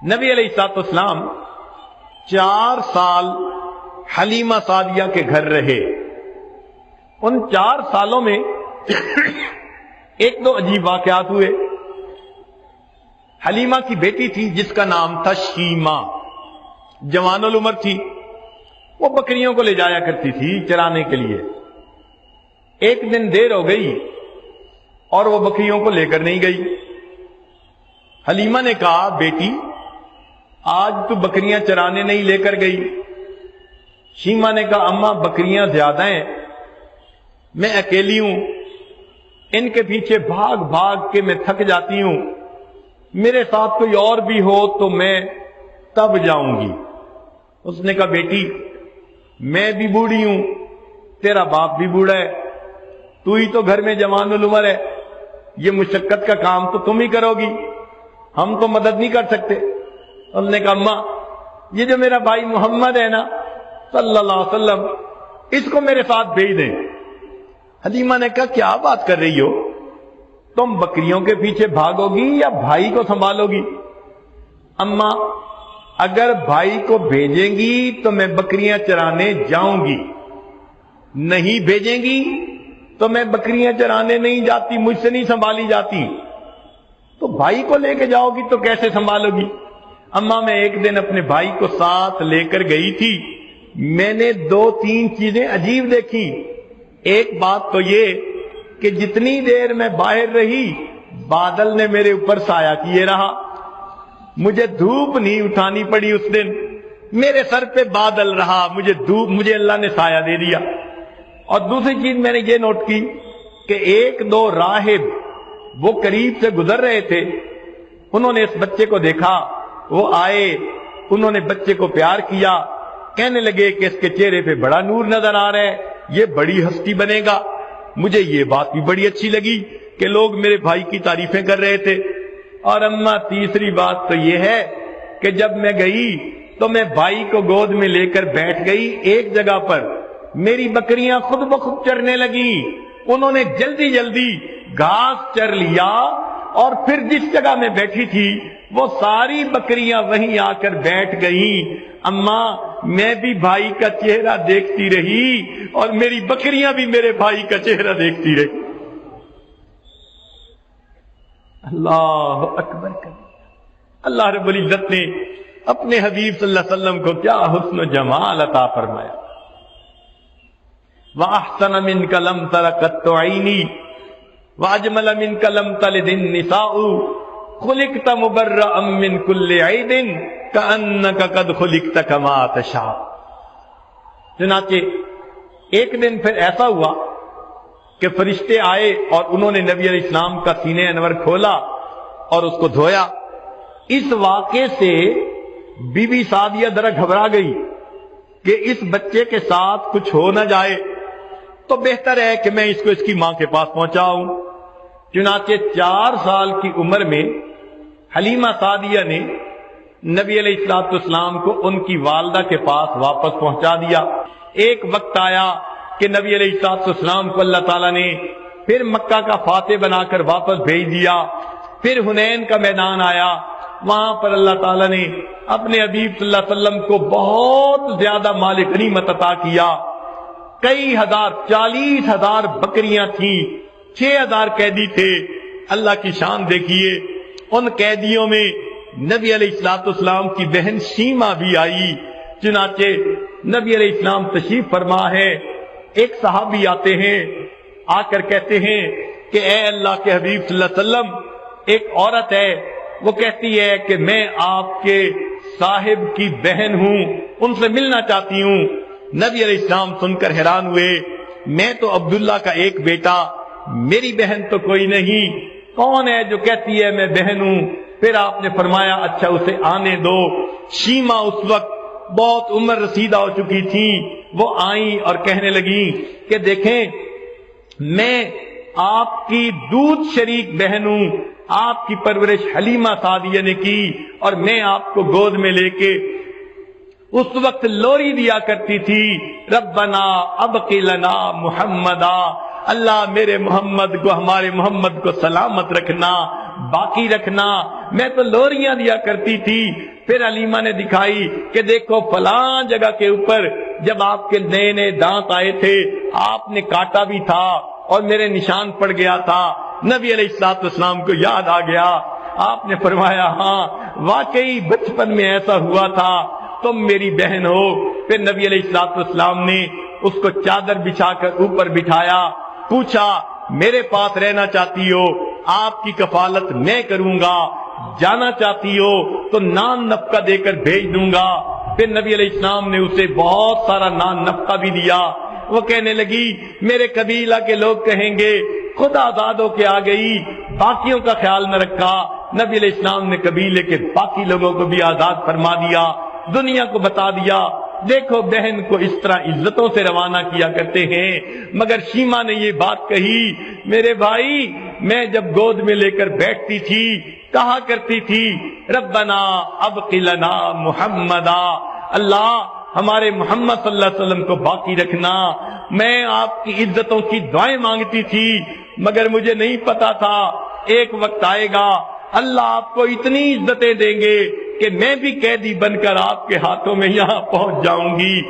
نبی علیہ الصلوۃ والسلام 4 سال حلیمہ سعدیہ کے گھر رہے۔ ان 4 سالوں میں ایک دو عجیب واقعات ہوئے۔ حلیمہ کی بیٹی تھی جس کا نام تھا شیمہ، جوان العمر تھی، وہ بکریوں کو لے جایا کرتی تھی چرانے کے لیے۔ ایک دن دیر ہو گئی اور وہ بکریوں کو لے کر نہیں گئی۔ حلیمہ نے کہا بیٹی آج تو بکریاں چرانے نہیں لے کر گئی۔ شیمہ نے کہا اماں بکریاں زیادہ ہیں، میں اکیلی ہوں، ان کے پیچھے بھاگ بھاگ کے میں تھک جاتی ہوں، میرے ساتھ کوئی اور بھی ہو تو میں تب جاؤں گی۔ اس نے کہا بیٹی میں بھی بوڑھی ہوں، تیرا باپ بھی بوڑھا ہے، تو ہی تو گھر میں جوان العمر ہے، یہ مشقت کا کام تو تم ہی کرو گی، ہم تو مدد نہیں کر سکتے۔ انہوں نے کہا اماں یہ جو میرا بھائی محمد ہے نا صلی اللہ علیہ وسلم، اس کو میرے ساتھ بھیج دیں۔ حلیمہ نے کہا کیا بات کر رہی ہو، تم بکریوں کے پیچھے بھاگو گی یا بھائی کو سنبھالو گی؟ اماں اگر بھائی کو بھیجیں گی تو میں بکریاں چرانے جاؤں گی، نہیں بھیجیں گی تو میں بکریاں چرانے نہیں جاتی، مجھ سے نہیں سنبھالی جاتی۔ تو بھائی کو لے کے جاؤ گی تو کیسے سنبھالو گی؟ اماں میں ایک دن اپنے بھائی کو ساتھ لے کر گئی تھی، میں نے 2-3 چیزیں عجیب دیکھی۔ ایک بات تو یہ کہ جتنی دیر میں باہر رہی بادل نے میرے اوپر سایہ کیے رہا، مجھے دھوپ نہیں اٹھانی پڑی اس دن، میرے سر پہ بادل رہا، مجھے اللہ نے سایہ دے دیا۔ اور دوسری چیز میں نے یہ نوٹ کی کہ 1-2 راہب وہ قریب سے گزر رہے تھے، انہوں نے اس بچے کو دیکھا، وہ آئے، انہوں نے بچے کو پیار کیا، کہنے لگے کہ اس کے چہرے پہ بڑا نور نظر آ رہا ہے، یہ بڑی ہستی بنے گا۔ مجھے یہ بات بھی بڑی اچھی لگی کہ لوگ میرے بھائی کی تعریفیں کر رہے تھے۔ اور اماں تیسری بات تو یہ ہے کہ جب میں گئی تو میں بھائی کو گود میں لے کر بیٹھ گئی ایک جگہ پر، میری بکریاں خود بخود چرنے لگی، انہوں نے جلدی جلدی گھاس چر لیا، اور پھر جس جگہ میں بیٹھی تھی وہ ساری بکریاں وہیں آ کر بیٹھ گئیں۔ اماں میں بھی بھائی کا چہرہ دیکھتی رہی اور میری بکریاں بھی میرے بھائی کا چہرہ دیکھتی رہی۔ اللہ اکبر کبیرہ۔ اللہ رب العزت نے اپنے حبیب صلی اللہ علیہ وسلم کو کیا حسن و جمال عطا فرمایا۔ وَأَحْسَنَ مِنْكَ لَمْ تَرَ قَطُّ عَيْنِي وَأَجْمَلَ مِنْكَ لَمْ تَلِدِ النِّسَاءُ خُلِقْتَ مُبَرَّأً مِنْ كُلِّ عَيْبٍ كَأَنَّكَ قَدْ خُلِقْتَ كَمَا تَشَاءُ۔ چنانچہ ایک دن پھر ایسا ہوا کہ فرشتے آئے اور انہوں نے نبی علیہ السلام کا سینہ انور کھولا اور اس کو دھویا۔ اس واقعے سے بی بی سعدیہ ذرا گھبرا گئی کہ اس بچے کے ساتھ کچھ ہو نہ جائے، تو بہتر ہے کہ میں اس کو اس کی ماں کے پاس پہنچاؤں۔ چنانچہ 4 سال کی عمر میں حلیمہ سعدیہ نے نبی علیہ الصلوۃ والسلام کو ان کی والدہ کے پاس واپس پہنچا دیا۔ ایک وقت آیا کہ نبی علیہ الصلوۃ والسلام کو اللہ تعالیٰ نے پھر مکہ کا فاتح بنا کر واپس بھیج دیا۔ پھر حنین کا میدان آیا، وہاں پر اللہ تعالیٰ نے اپنے حبیب صلی اللہ علیہ وسلم کو بہت زیادہ مال غنیمت عطا کیا۔ کئی ہزار، 40,000 بکریاں تھیں، 6,000 قیدی تھے۔ اللہ کی شان دیکھیے، ان قیدیوں میں نبی علیہ الصلوۃ والسلام کی بہن شیمہ بھی آئی۔ چنانچہ نبی علیہ السلام تشریف فرما ہے، ایک صحابی آتے ہیں، آ کر کہتے ہیں کہ اے اللہ کے حبیب صلی اللہ علیہ وسلم، ایک عورت ہے، وہ کہتی ہے کہ میں آپ کے صاحب کی بہن ہوں، ان سے ملنا چاہتی ہوں۔ نبی علیہ السلام سن کر حیران ہوئے، میں تو عبداللہ کا ایک بیٹا، میری بہن تو کوئی نہیں، کون ہے جو کہتی ہے میں بہن ہوں؟ پھر آپ نے فرمایا اچھا اسے آنے دو۔ شیمہ اس وقت بہت عمر رسیدہ ہو چکی تھی، وہ آئیں اور کہنے لگی کہ دیکھیں میں آپ کی دودھ شریک بہن ہوں، آپ کی پرورش حلیمہ سعدیہ نے کی، اور میں آپ کو گود میں لے کے اس وقت لوری دیا کرتی تھی، ربنا ابقی لنا محمدا، اللہ میرے محمد کو، ہمارے محمد کو سلامت رکھنا، باقی رکھنا، میں تو لوریاں دیا کرتی تھی۔ پھر علیمہ نے دکھائی کہ دیکھو فلاں جگہ کے اوپر جب آپ کے نئے نئے دانت آئے تھے آپ نے کاٹا بھی تھا اور میرے نشان پڑ گیا تھا۔ نبی علیہ الصلوۃ والسلام کو یاد آ گیا، آپ نے فرمایا ہاں واقعی بچپن میں ایسا ہوا تھا، تم میری بہن ہو۔ پھر نبی علیہ الصلوۃ والسلام نے اس کو چادر بچھا کر اوپر بٹھایا، پوچھا میرے پاس رہنا چاہتی ہو آپ کی کفالت میں کروں گا، جانا چاہتی ہو تو نان نفقہ دے کر بھیج دوں گا۔ پھر نبی علیہ السلام نے اسے بہت سارا نان نفقہ بھی دیا۔ وہ کہنے لگی میرے قبیلہ کے لوگ کہیں گے خود آزاد ہو کے آ گئی، باقیوں کا خیال نہ رکھا۔ نبی علیہ السلام نے قبیلے کے باقی لوگوں کو بھی آزاد فرما دیا، دنیا کو بتا دیا دیکھو بہن کو اس طرح عزتوں سے روانہ کیا کرتے ہیں۔ مگر شیما نے یہ بات کہی، میرے بھائی میں جب گود میں لے کر بیٹھتی تھی کہا کرتی تھی ربنا ابق لنا محمدا، اللہ ہمارے محمد صلی اللہ علیہ وسلم کو باقی رکھنا۔ میں آپ کی عزتوں کی دعائیں مانگتی تھی مگر مجھے نہیں پتا تھا ایک وقت آئے گا اللہ آپ کو اتنی عزتیں دیں گے کہ میں بھی قیدی بن کر آپ کے ہاتھوں میں یہاں پہنچ جاؤں گی۔